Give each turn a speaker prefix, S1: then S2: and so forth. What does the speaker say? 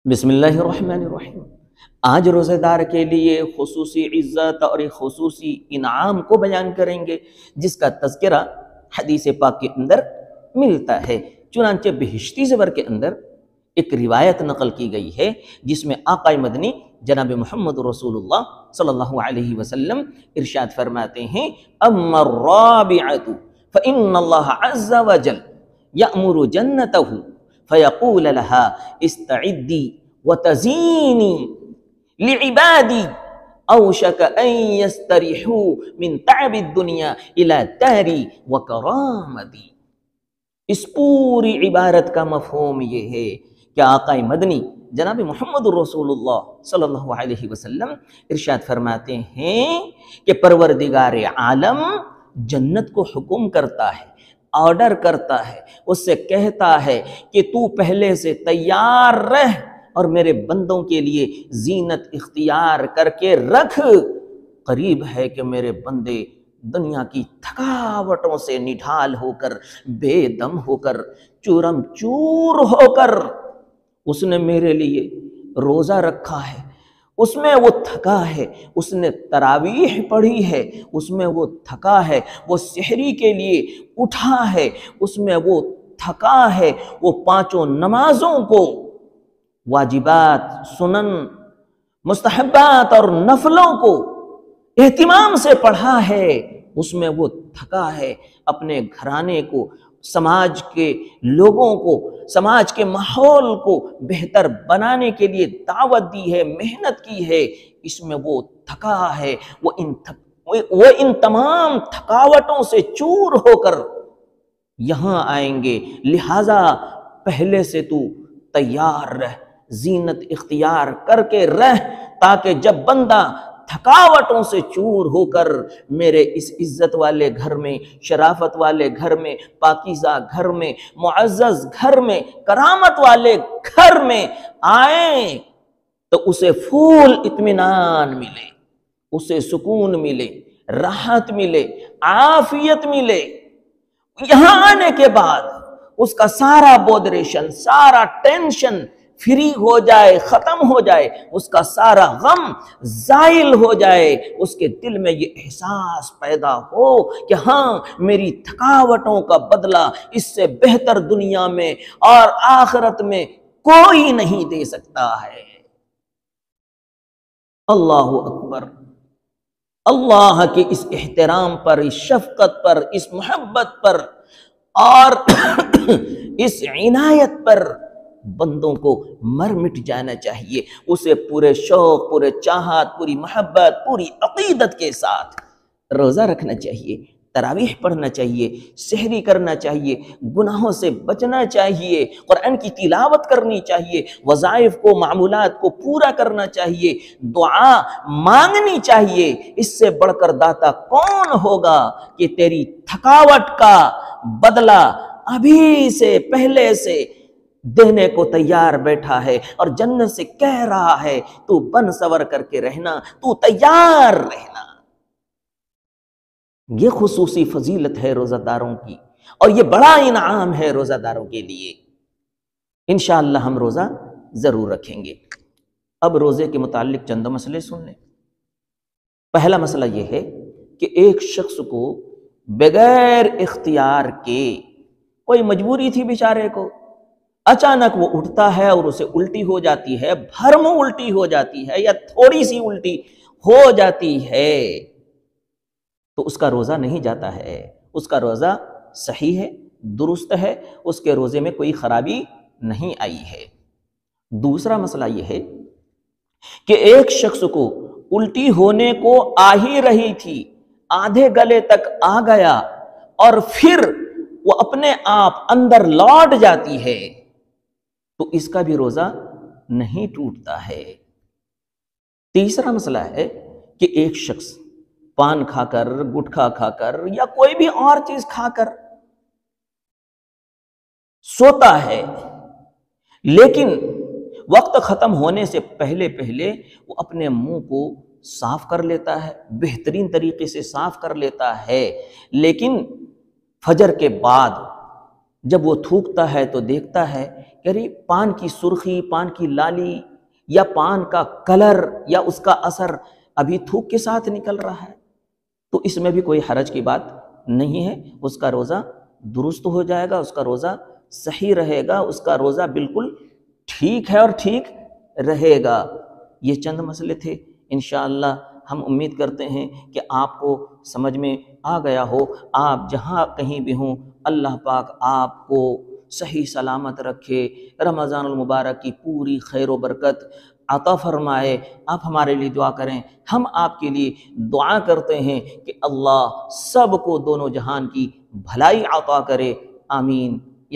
S1: بسم اللہ الرحمن الرحیم۔ آج روزہ دار کے لیے خصوصی عزت اور ایک خصوصی انعام کو بیان کریں گے، جس کا تذکرہ حدیث پاک کے اندر ملتا ہے۔ چنانچہ بہشتی زبر کے اندر ایک روایت نقل کی گئی ہے جس میں آقا مدنی جناب محمد رسول اللہ صلی اللہ علیہ وسلم ارشاد فرماتے ہیں: اما الرابعۃ فإن اللہ عز وجل یأمر جنتہ فیقول لها استعدی وتزینی لعبادی اوشک ان یستریحوا من تعب الدنیا الى داری وکرامتی۔ اس پوری عبارت کا مفہوم یہ ہے کہ آقا مدنی جناب محمد رسول اللہ صلی اللہ علیہ وسلم ارشاد فرماتے ہیں کہ پروردگار عالم جنت کو حکم کرتا ہے، آرڈر کرتا ہے، اس سے کہتا ہے کہ تو پہلے سے تیار رہ اور میرے بندوں کے لیے زینت اختیار کر کے رکھ۔ قریب ہے کہ میرے بندے دنیا کی تھکاوٹوں سے نڈھال ہو کر، بے دم ہو کر، چورم چور ہو کر، اس نے میرے لیے روزہ رکھا ہے، اس میں وہ تھکا ہے، اس نے تراویح پڑھی ہے، اس میں وہ تھکا ہے، وہ سحری کے لیے اٹھا ہے، اس میں وہ تھکا ہے، وہ پانچوں نمازوں کو، واجبات، سنن، مستحبات اور نفلوں کو اہتمام سے پڑھا ہے، اس میں وہ تھکا ہے، اپنے گھرانے کو، سماج کے لوگوں کو، سماج کے ماحول کو بہتر بنانے کے لیے دعوت دی ہے، محنت کی ہے، اس میں وہ تھکا ہے، وہ ان تمام تھکاوٹوں سے چور ہو کر یہاں آئیں گے، لہٰذا پہلے سے تو تیار رہ، زینت اختیار کر کے رہ، تاکہ جب بندہ تھکاوٹوں سے چور ہو کر میرے اس عزت والے گھر میں، شرافت والے گھر میں، پاکیزہ گھر میں، معزز گھر میں، کرامت والے گھر میں آئیں تو اسے پھول اطمینان ملے، اسے سکون ملے، راحت ملے، عافیت ملے۔ یہاں آنے کے بعد اس کا سارا بودریشن، سارا ٹینشن فری ہو جائے، ختم ہو جائے، اس کا سارا غم زائل ہو جائے، اس کے دل میں یہ احساس پیدا ہو کہ ہاں، میری تھکاوٹوں کا بدلہ اس سے بہتر دنیا میں اور آخرت میں کوئی نہیں دے سکتا ہے۔ اللہ اکبر۔ اللہ کے اس احترام پر، اس شفقت پر، اس محبت پر اور اس عنایت پر بندوں کو مر مٹ جانا چاہیے، اسے پورے شوق، پورے چاہت، پوری محبت، پوری عقیدت کے ساتھ روزہ رکھنا چاہیے، تراویح پڑھنا چاہیے، سحری کرنا چاہیے، گناہوں سے بچنا چاہیے، قرآن کی تلاوت کرنی چاہیے، وظائف کو، معمولات کو پورا کرنا چاہیے، دعا مانگنی چاہیے۔ اس سے بڑھ کر داتا کون ہوگا کہ تیری تھکاوٹ کا بدلہ ابھی سے، پہلے سے دینے کو تیار بیٹھا ہے اور جنت سے کہہ رہا ہے تو بن سور کر کے رہنا، تو تیار رہنا۔ یہ خصوصی فضیلت ہے روزہ داروں کی، اور یہ بڑا انعام ہے روزہ داروں کے لیے۔ انشاءاللہ ہم روزہ ضرور رکھیں گے۔ اب روزے کے متعلق چند مسئلے سن لیں۔ پہلا مسئلہ یہ ہے کہ ایک شخص کو بغیر اختیار کے، کوئی مجبوری تھی بیچارے کو، اچانک وہ اٹھتا ہے اور اسے الٹی ہو جاتی ہے، بھرم الٹی ہو جاتی ہے یا تھوڑی سی الٹی ہو جاتی ہے، تو اس کا روزہ نہیں جاتا ہے، اس کا روزہ صحیح ہے، درست ہے، اس کے روزے میں کوئی خرابی نہیں آئی ہے۔ دوسرا مسئلہ یہ ہے کہ ایک شخص کو الٹی ہونے کو آ ہی رہی تھی، آدھے گلے تک آ گیا اور پھر وہ اپنے آپ اندر لوٹ جاتی ہے، تو اس کا بھی روزہ نہیں ٹوٹتا ہے۔ تیسرا مسئلہ ہے کہ ایک شخص پان کھا کر، گٹکھا کھا کر یا کوئی بھی اور چیز کھا کر سوتا ہے، لیکن وقت ختم ہونے سے پہلے وہ اپنے منہ کو صاف کر لیتا ہے، بہترین طریقے سے صاف کر لیتا ہے، لیکن فجر کے بعد جب وہ تھوکتا ہے تو دیکھتا ہے کہ ارے پان کی سرخی، پان کی لالی یا پان کا کلر یا اس کا اثر ابھی تھوک کے ساتھ نکل رہا ہے، تو اس میں بھی کوئی حرج کی بات نہیں ہے، اس کا روزہ درست ہو جائے گا، اس کا روزہ صحیح رہے گا، اس کا روزہ بالکل ٹھیک ہے اور ٹھیک رہے گا۔ یہ چند مسئلے تھے، انشاءاللہ ہم امید کرتے ہیں کہ آپ کو سمجھ میں آ گیا ہو۔ آپ جہاں کہیں بھی ہوں، اللہ پاک آپ کو صحیح سلامت رکھے، رمضان المبارک کی پوری خیر و برکت عطا فرمائے۔ آپ ہمارے لیے دعا کریں، ہم آپ کے لیے دعا کرتے ہیں کہ اللہ سب کو دونوں جہان کی بھلائی عطا کرے، آمین۔